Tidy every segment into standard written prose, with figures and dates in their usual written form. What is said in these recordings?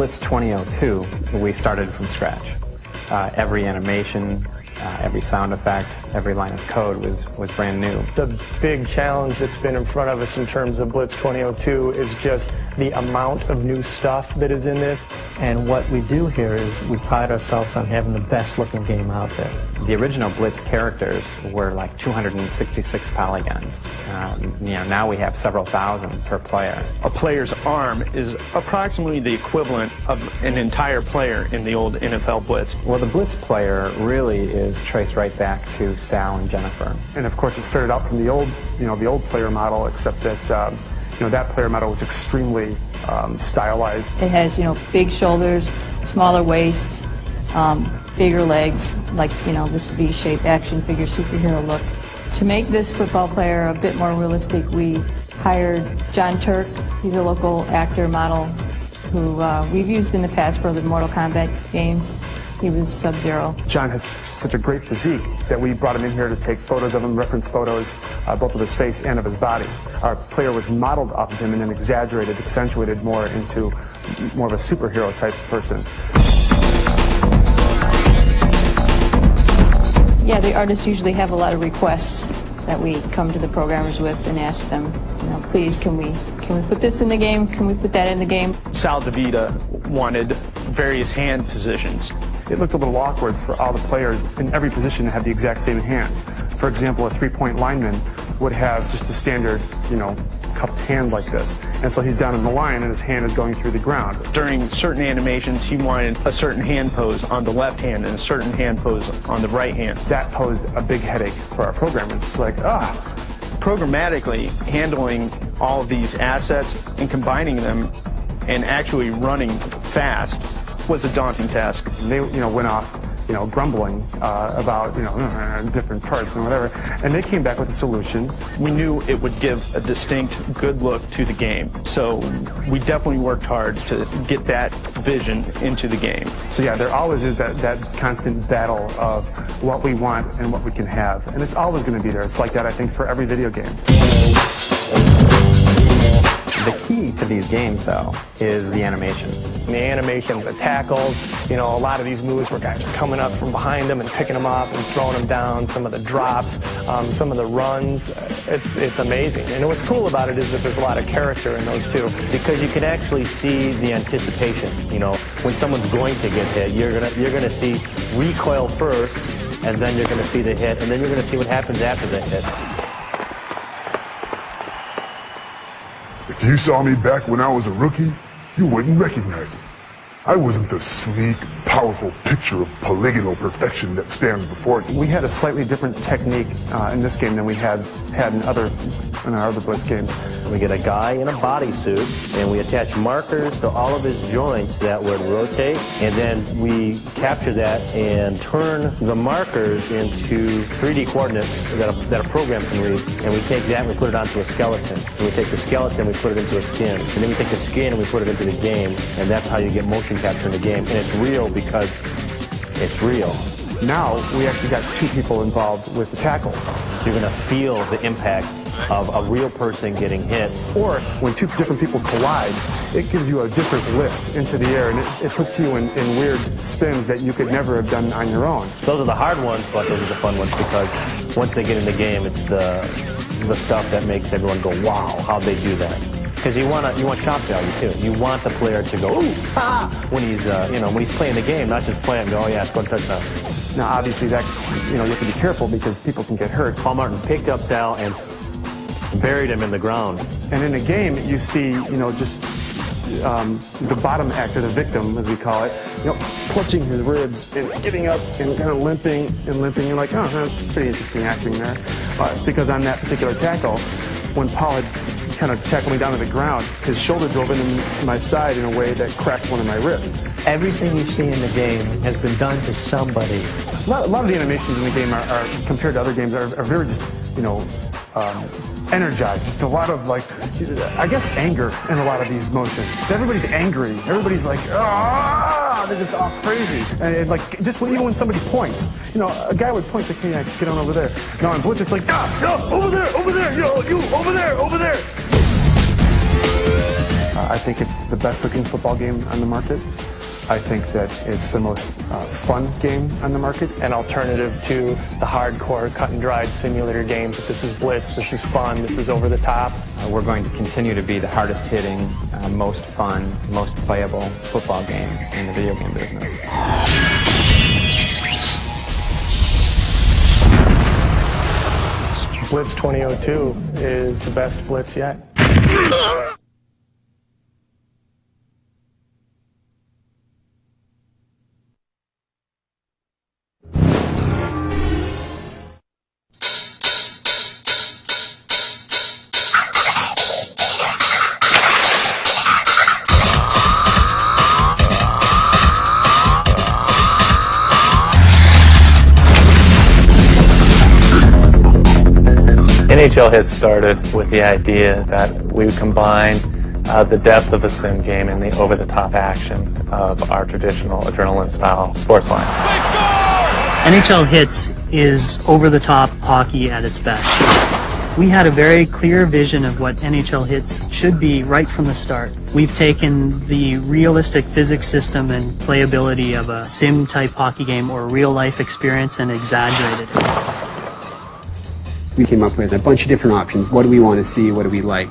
Blitz 2002, we started from scratch. Every animation, every sound effect, every line of code was brand new. The big challenge that's been in front of us in terms of Blitz 2002 is just the amount of new stuff that is in this. And what we do here is we pride ourselves on having the best looking game out there. The original Blitz characters were like 266 polygons. Now we have several thousand per player. A player's arm is approximately the equivalent of an entire player in the old NFL Blitz. Well, the Blitz player really is traced right back to Sal and Jennifer. And of course, it started out from the old, the old player model, except that that player model was extremely stylized. It has, big shoulders, smaller waist, bigger legs, like, this V-shaped action figure superhero look. To make this football player a bit more realistic, we hired John Turk. He's a local actor model who we've used in the past for the Mortal Kombat games. He was Sub-Zero. John has such a great physique that we brought him in here to take photos of him, reference photos, both of his face and of his body. Our player was modeled off of him and then exaggerated, accentuated more into more of a superhero type person. Yeah, the artists usually have a lot of requests that we come to the programmers with and ask them, please, can we put this in the game? Can we put that in the game? Sal DeVita wanted various hand positions. It looked a little awkward for all the players in every position to have the exact same hands. For example, a three-point lineman would have just the standard, cupped hand like this. And so he's down in the line and his hand is going through the ground. During certain animations, he wanted a certain hand pose on the left hand and a certain hand pose on the right hand. That posed a big headache for our programmers. It's like, Programmatically handling all of these assets and combining them and actually running fast was a daunting task. And they, went off, grumbling about, different parts and whatever. And they came back with a solution. We knew it would give a distinct, good look to the game. So we definitely worked hard to get that vision into the game. So yeah, there always is that constant battle of what we want and what we can have. And it's always going to be there. It's like that, I think, for every video game. The key to these games, though, is the animation. The animation, the tackles, a lot of these moves where guys are coming up from behind them and picking them up and throwing them down, some of the drops, some of the runs, it's amazing. And what's cool about it is that there's a lot of character in those too. Because you can actually see the anticipation, when someone's going to get hit, you're gonna see recoil first, and then you're gonna see the hit, and then you're gonna see what happens after the hit. If you saw me back when I was a rookie, you wouldn't recognize me. I wasn't the sleek, powerful picture of polygonal perfection that stands before you. We had a slightly different technique in this game than we had in our other Blitz games. We get a guy in a bodysuit, and we attach markers to all of his joints that would rotate, and then we capture that and turn the markers into 3D coordinates that a program can read, and we take that and we put it onto a skeleton. And we take the skeleton and we put it into a skin, and then we take the skin and we put it into the game, and that's how you get motion capture in the game. And it's real because it's real. Now we actually got two people involved with the tackles. You're going to feel the impact of a real person getting hit. Or when two different people collide, it gives you a different lift into the air, and it puts you in weird spins that you could never have done on your own. Those are the hard ones, but those are the fun ones because once they get in the game, it's the stuff that makes everyone go, wow, how'd they do that? Because you want shock value too. You want the player to go, ooh, ah, when he's playing the game, not just playing and go, oh yeah, score a touchdown. Now obviously that, you have to be careful because people can get hurt. Paul Martin picked up Sal and buried him in the ground. And in the game, you see, just the bottom actor, the victim, as we call it, clutching his ribs and getting up and kind of limping. You're like, oh, that's pretty interesting acting there. It's because on that particular tackle, when Paul had kind of tackled me down to the ground, his shoulder drove into my side in a way that cracked one of my ribs. Everything you see in the game has been done to somebody. A lot of the animations in the game are compared to other games, are very just, energized. A lot of, I guess, anger in a lot of these motions. Everybody's angry. Everybody's like, ah, they're just all crazy. And just even when somebody points, a guy would point, like, hey, get on over there. Now in Blitz, it's like, no, over there, you, over there. I think it's the best looking football game on the market. I think that it's the most fun game on the market. An alternative to the hardcore cut and dried simulator games. This is Blitz, this is fun, this is over the top. We're going to continue to be the hardest hitting, most fun, most playable football game in the video game business. Blitz 2002 is the best Blitz yet. NHL Hitz started with the idea that we would combine the depth of a sim game and the over-the-top action of our traditional adrenaline-style sports line. NHL Hitz is over-the-top hockey at its best. We had a very clear vision of what NHL Hitz should be right from the start. We've taken the realistic physics system and playability of a sim-type hockey game or a real-life experience and exaggerated it. We came up with a bunch of different options. What do we want to see? What do we like?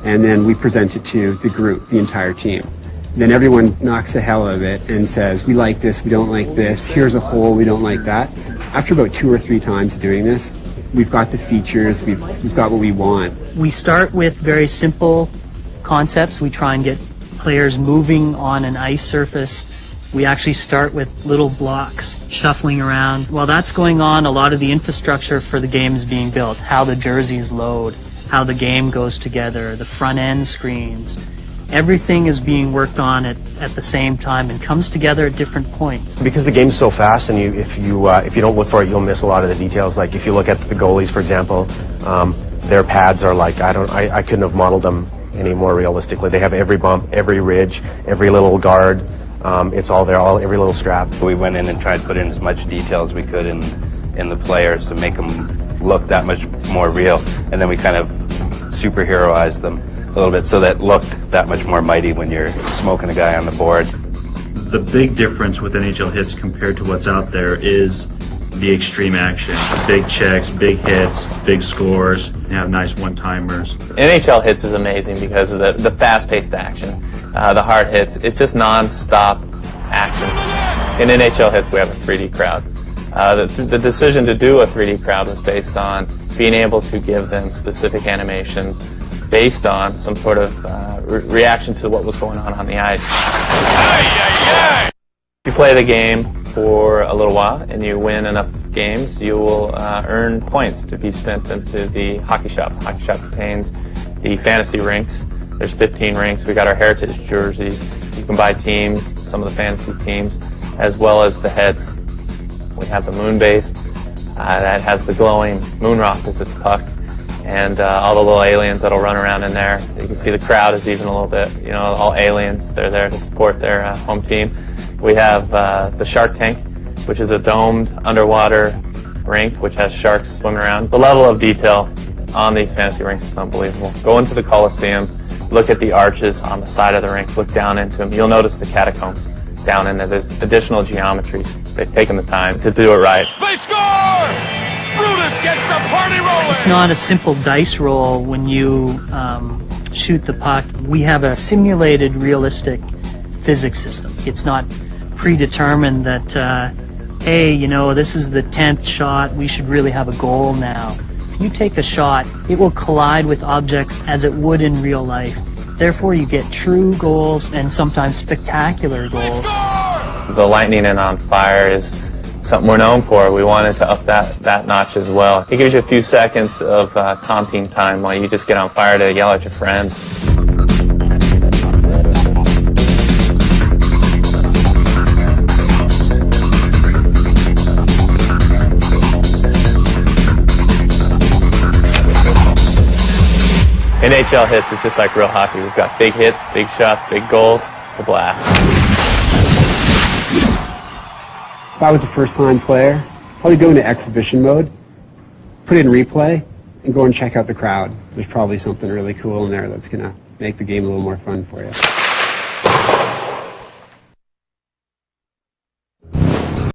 And then we present it to the group, the entire team. Then everyone knocks the hell out of it and says, we like this, we don't like this, here's a hole, we don't like that. After about 2 or 3 times doing this, we've got the features, we've got what we want. We start with very simple concepts. We try and get players moving on an ice surface. We actually start with little blocks shuffling around. While that's going on, a lot of the infrastructure for the game is being built. How the jerseys load, how the game goes together, the front end screens. Everything is being worked on at the same time and comes together at different points. Because the game's so fast, and if you don't look for it, you'll miss a lot of the details. Like if you look at the goalies, for example, their pads are like I couldn't have modeled them any more realistically. They have every bump, every ridge, every little guard. It's all there, every little scrap. So we went in and tried to put in as much detail as we could in the players to make them look that much more real, and then we kind of superheroized them a little bit so that it looked that much more mighty when you're smoking a guy on the board. The big difference with NHL Hitz compared to what's out there is the extreme action. Big checks, big hits, big scores, and have nice one-timers. NHL Hitz is amazing because of the fast-paced action. The hard hits, it's just non-stop action. In NHL Hitz, we have a 3D crowd. The decision to do a 3D crowd was based on being able to give them specific animations based on some sort of reaction to what was going on the ice. If you play the game for a little while and you win enough games, you will earn points to be spent into the hockey shop. The hockey shop contains the fantasy rinks. There's 15 rinks. We got our heritage jerseys. You can buy teams, some of the fantasy teams, as well as the heads. We have the moon base that has the glowing moon rock as its puck, and all the little aliens that'll run around in there. You can see the crowd is even a little bit, all aliens. They're there to support their home team. We have the shark tank, which is a domed underwater rink which has sharks swimming around. The level of detail on these fantasy rinks is unbelievable. Go into the Coliseum, look at the arches on the side of the rink, look down into them. You'll notice the catacombs down in there. There's additional geometries. They've taken the time to do it right. They score! Brutus gets the party rolling! It's not a simple dice roll when you shoot the puck. We have a simulated, realistic physics system. It's not predetermined that, hey, this is the 10th shot, we should really have a goal now. If you take a shot, it will collide with objects as it would in real life. Therefore, you get true goals and sometimes spectacular goals. The Lightning and On Fire is something we're known for. We wanted to up that notch as well. It gives you a few seconds of taunting time while you just get on fire to yell at your friends. NHL Hitz is just like real hockey. We've got big hits, big shots, big goals. It's a blast. If I was a first-time player, probably go into exhibition mode, put it in replay, and go and check out the crowd. There's probably something really cool in there that's going to make the game a little more fun for you.